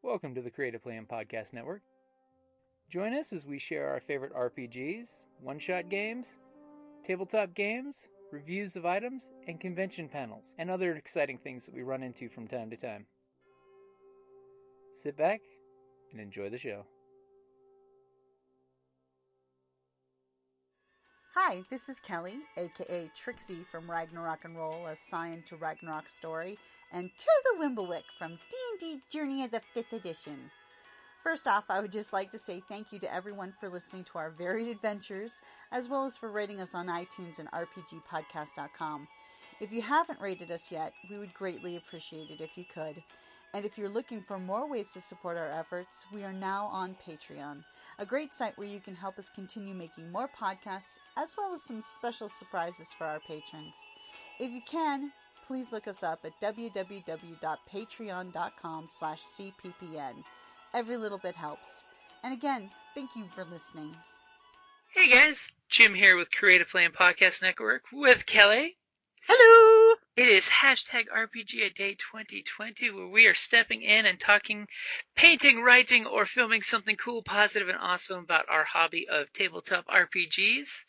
Welcome to the Creative Plan Podcast Network. Join us as we share our favorite RPGs, one-shot games, tabletop games, reviews of items, and convention panels, and other exciting things that we run into from time to time. Sit back and enjoy the show. Hi, this is Kelly, aka Trixie from Ragnarok and Roll, a Scion to Ragnarok story, and Tilda Wimblewick from D&D Journey of the 5th Edition. First off, I would just like to say thank you to everyone for listening to our varied adventures, as well as for rating us on iTunes and RPGpodcast.com. If you haven't rated us yet, we would greatly appreciate it if you could. And if you're looking for more ways to support our efforts, we are now on Patreon, a great site where you can help us continue making more podcasts, as well as some special surprises for our patrons. If you can, please look us up at www.patreon.com/cppn. Every little bit helps. And again, thank you for listening. Hey guys, Jim here with Creative Plan Podcast Network with Kelly. Hello! It is #RPGaDAY2020 where we are stepping in and talking, painting, writing, or filming something cool, positive, and awesome about our hobby of tabletop RPGs.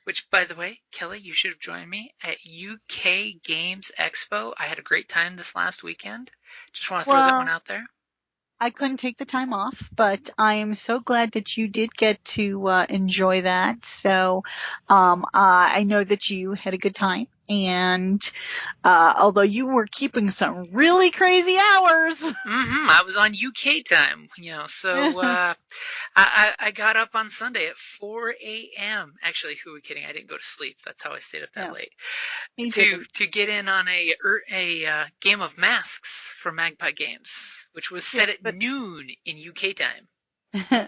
Which, by the way, Kelly, you should have joined me at UK Games Expo. I had a great time this last weekend. Just want to throw that one out there. I couldn't take the time off, but I am so glad that you did get to enjoy that. So I know that you had a good time. And although you were keeping some really crazy hours. I was on UK time, so I got up on Sunday at 4 a.m. Actually, who are we kidding? I didn't go to sleep. That's how I stayed up that late. To get in on a game of Masks for Magpie Games, which was set at noon in UK time.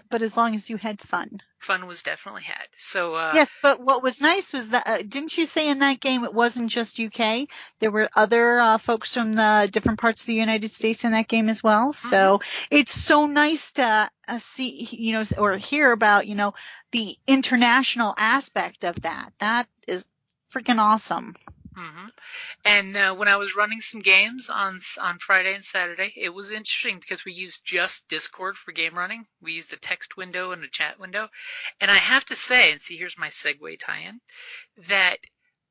But as long as you had fun. Fun was definitely had. So yes, but what was nice was that didn't you say in that game it wasn't just UK? There were other folks from the different parts of the United States in that game as well. So it's so nice to see, or hear about, the international aspect of that. That is freaking awesome. And when I was running some games on Friday and Saturday, it was interesting because we used just Discord for game running. We used a text window and a chat window. And I have to say, and see, here's my segue tie-in, that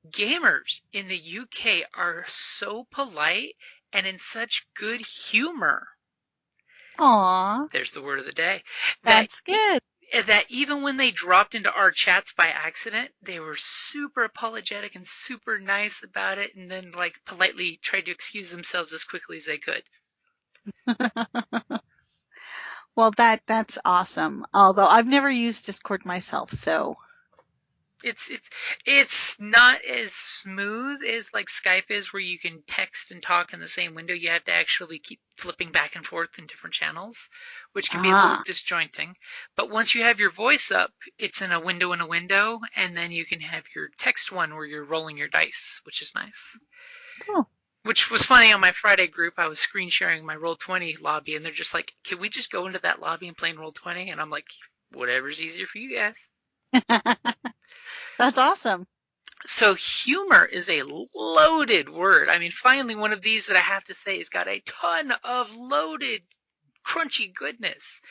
gamers in the UK are so polite and in such good humor. Aww. There's the word of the day. That's good. That even when they dropped into our chats by accident, they were super apologetic and super nice about it, and then politely tried to excuse themselves as quickly as they could. Well, that's awesome. Although I've never used Discord myself, so it's not as smooth as Skype is, where you can text and talk in the same window. You have to actually keep flipping back and forth in different channels, which can be a little disjointing. But once you have your voice up, it's in a window, and then you can have your text one where you're rolling your dice, which is nice. Cool. Which was funny. On my Friday group, I was screen sharing my Roll20 lobby, and they're just like, can we just go into that lobby and play in Roll20? And I'm like, whatever's easier for you guys. That's awesome. So humor is a loaded word. I mean, finally one of these that I have to say has got a ton of loaded, crunchy goodness.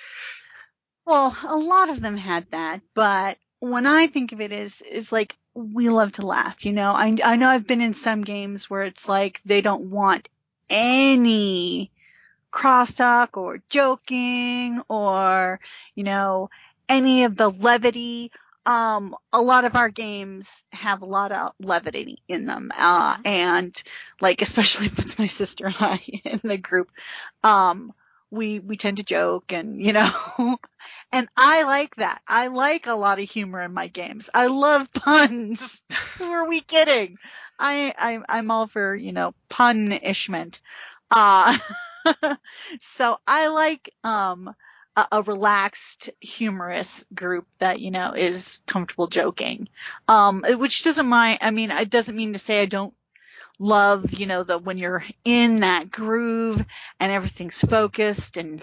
Well, a lot of them had that, but when I think of it is like, we love to laugh, I know I've been in some games where it's like they don't want any crosstalk or joking or, any of the levity. A lot of our games have a lot of levity in them. And especially if it's my sister and I in the group, we tend to joke and, and I like that. I like a lot of humor in my games. I love puns. Who are we kidding? I'm all for, punishment. So I like, a relaxed, humorous group that, is comfortable joking. Which doesn't mind, it doesn't mean to say I don't love, when you're in that groove and everything's focused and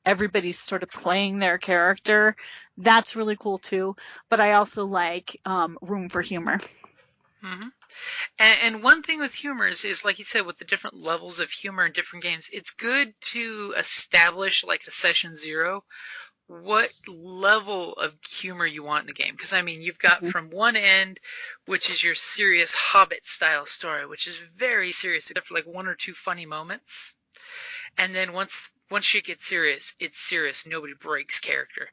everybody's sort of playing their character. That's really cool too. But I also like, room for humor. And one thing with humor is, like you said, with the different levels of humor in different games, it's good to establish, like a session zero, what level of humor you want in the game. Because, I mean, you've got from one end, which is your serious Hobbit style story, which is very serious, except for like one or two funny moments. And then once you get serious, it's serious. Nobody breaks character.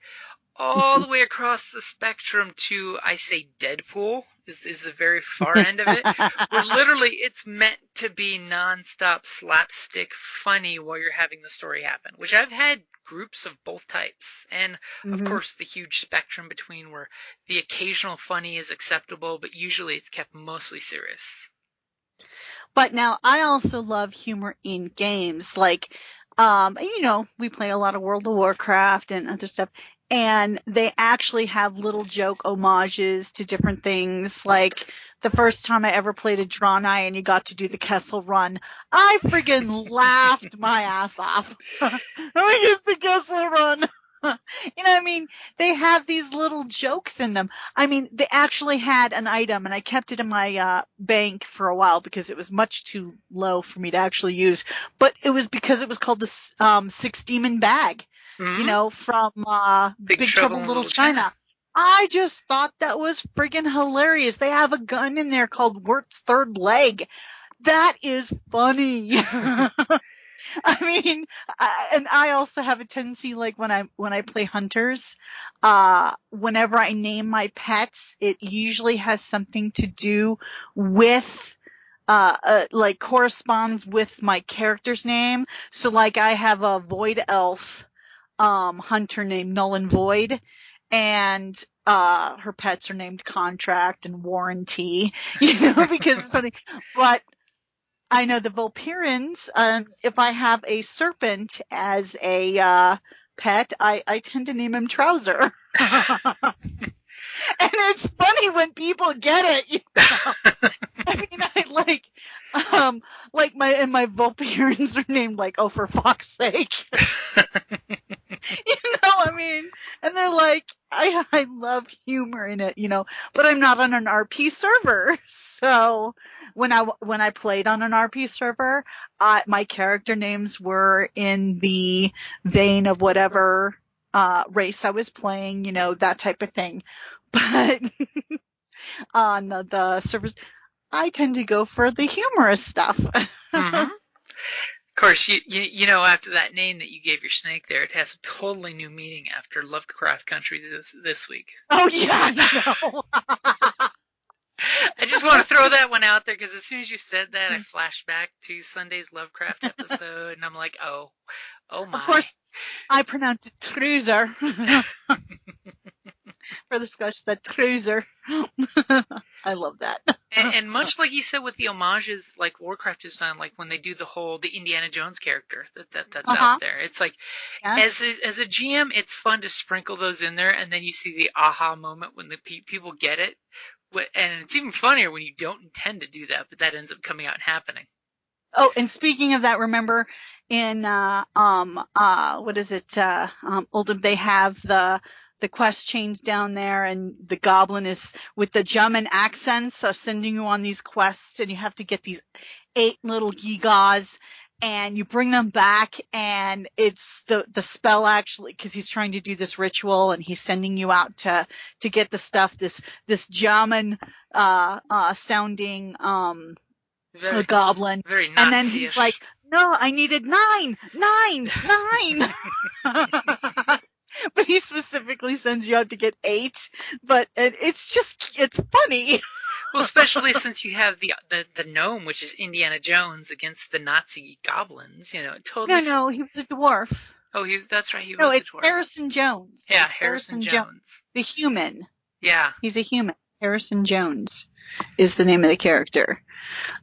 All the way across the spectrum to, I say, Deadpool is the very far end of it, where literally it's meant to be nonstop slapstick funny while you're having the story happen, which I've had groups of both types. And of Mm-hmm. course, the huge spectrum between where the occasional funny is acceptable, but usually it's kept mostly serious. But now I also love humor in games. Like, we play a lot of World of Warcraft and other stuff. And they actually have little joke homages to different things. Like the first time I ever played a Draenei and you got to do the Kessel Run, I friggin' laughed my ass off. I used the Kessel Run. I mean, they have these little jokes in them. I mean, they actually had an item, and I kept it in my bank for a while because it was much too low for me to actually use. But it was because it was called the Six Demon Bag, Mm-hmm. from Big Big Trouble Trouble in in Little Little China. China. I just thought that was friggin' hilarious. They have a gun in there called Wirt's Third Leg. That is funny. I mean, and I also have a tendency, like when I play hunters, whenever I name my pets, it usually has something to do with, like corresponds with my character's name. So like I have a void elf, hunter named Null and Void, and her pets are named Contract and Warranty, because it's funny. But I know the Vulpirans, if I have a serpent as a pet, I tend to name him Trouser. And it's funny when people get it. I mean, like my Vulpirans are named like, oh, for fuck's sake. I mean, and they're like, I love humor in it, but I'm not on an RP server. So when I played on an RP server, my character names were in the vein of whatever, race I was playing, that type of thing. But on the servers, I tend to go for the humorous stuff. Mm-hmm. Of course, you know, after that name that you gave your snake there, it has a totally new meaning after Lovecraft Country this week. Oh yeah, I know. I just want to throw that one out there because as soon as you said that, I flashed back to Sunday's Lovecraft episode, and I'm like, oh Of my. course, I pronounce it Trouser. For the Scotch, that Trouser. I love that. And much like you said with the homages, like Warcraft has done, like when they do the Indiana Jones character that's out Uh-huh. there, it's like Yeah. as a GM, it's fun to sprinkle those in there, and then you see the aha moment when the people get it, and it's even funnier when you don't intend to do that, but that ends up coming out and happening. Oh, and speaking of that, remember in what is it? Oldham, they have the quest change down there, and the goblin is with the German accents are sending you on these quests, and you have to get these 8 little gigas, and you bring them back, and it's the spell actually, because he's trying to do this ritual, and he's sending you out to get the stuff. This German sounding a Very, goblin, very and then he's like, Nazi-ish. no, I needed 9. But he specifically sends you out to get 8. But it's funny. Well, especially since you have the gnome, which is Indiana Jones, against the Nazi goblins, you know, it totally. No, he was a dwarf. Oh, that's right, he No, was a it's dwarf. Harrison Jones. Yeah, It's Harrison Jones. the human. Yeah. He's a human. Harrison Jones is the name of the character.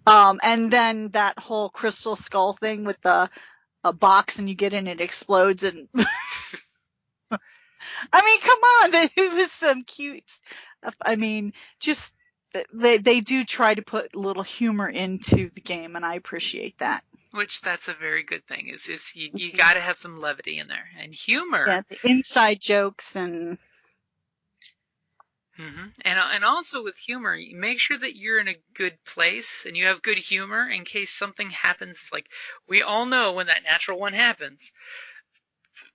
And then that whole crystal skull thing with a box, and you get in, it explodes, and I mean, come on, it was some cute stuff. I mean, just they do try to put a little humor into the game, and I appreciate that. Which that's a very good thing. Is you got to have some levity in there and humor. Yeah, the inside jokes and And also with humor, make sure that you're in a good place and you have good humor in case something happens. Like we all know when that natural one happens,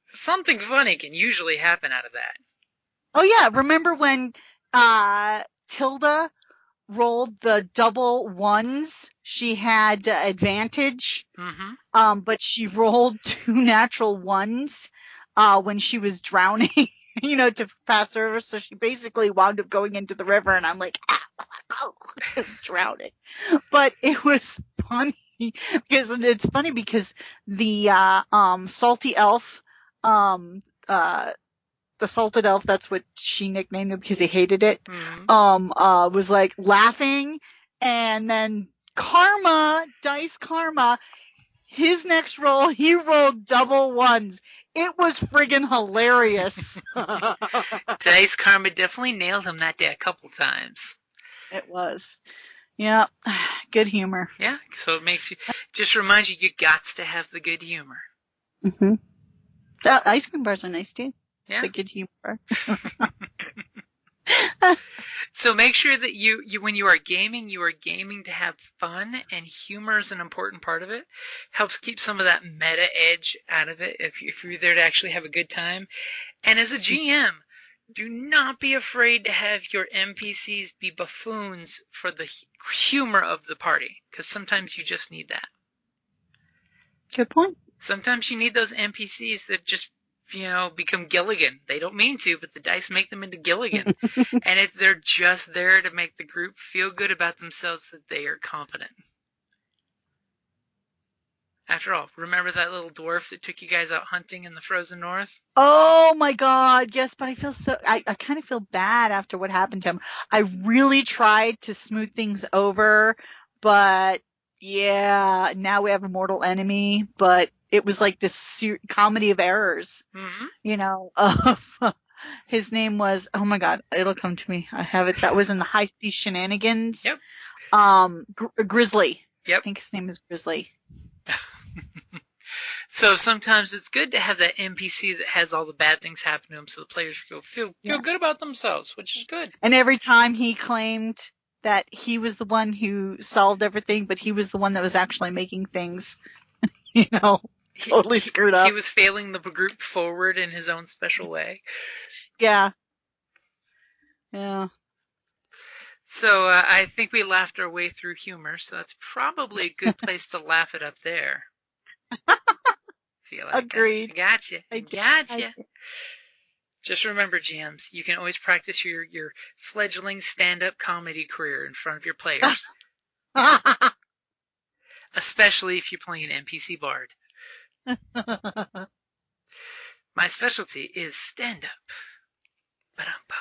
something funny can usually happen out of that. Oh yeah, remember when Tilda rolled the double ones? She had advantage, but she rolled 2 natural ones when she was drowning, to pass over. So she basically wound up going into the river, and I'm like, drowning. But it was funny because it's funny because the salty elf, the salted elf, that's what she nicknamed him because he hated it, was like laughing, and then Dice Karma, his next roll, he rolled double ones. It was friggin' hilarious. Dice Karma definitely nailed him that day a couple times. It was. Yeah. Good humor. Yeah, so it makes you, just reminds you gots to have the good humor. Mm-hmm. The ice cream bars are nice too. Yeah. The good humor. So make sure that you when you are gaming to have fun, and humor is an important part of it. Helps keep some of that meta edge out of it if you're there to actually have a good time. And as a GM, do not be afraid to have your NPCs be buffoons for the humor of the party, because sometimes you just need that. Good point. Sometimes you need those NPCs that just become Gilligan. They don't mean to, but the dice make them into Gilligan. And they're just there to make the group feel good about themselves, that they are competent. After all, remember that little dwarf that took you guys out hunting in the frozen north? Oh my God, yes, but I kind of feel bad after what happened to him. I really tried to smooth things over, but yeah, now we have a mortal enemy, but it was like this comedy of errors, his name was, oh my God, it'll come to me. I have it. That was in the High Seas Shenanigans. Yep. Grizzly. Yep. I think his name is Grizzly. So sometimes it's good to have that NPC that has all the bad things happen to him, so the players feel good about themselves, which is good. And every time he claimed that he was the one who solved everything, but he was the one that was actually making things, totally screwed up. He was failing the group forward in his own special way. Yeah. Yeah. So I think we laughed our way through humor, so that's probably a good place to laugh it up there. See, you like Agreed. That? I gotcha. Just remember, GMs, you can always practice your fledgling stand-up comedy career in front of your players. Especially if you're playing an NPC bard. My specialty is stand-up. Ba-dum-bum.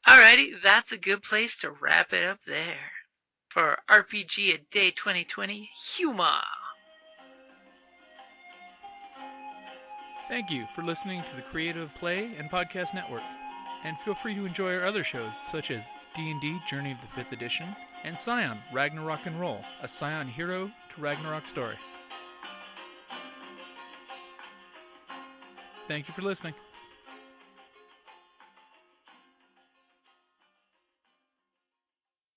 Alrighty, that's a good place to wrap it up there. For RPGaDAY2020 Humor. Thank you for listening to the Creative Play and Podcast Network, and feel free to enjoy our other shows such as D&D Journey of the 5th Edition and Scion Ragnarok and Roll, a Scion hero to Ragnarok story. Thank you for listening.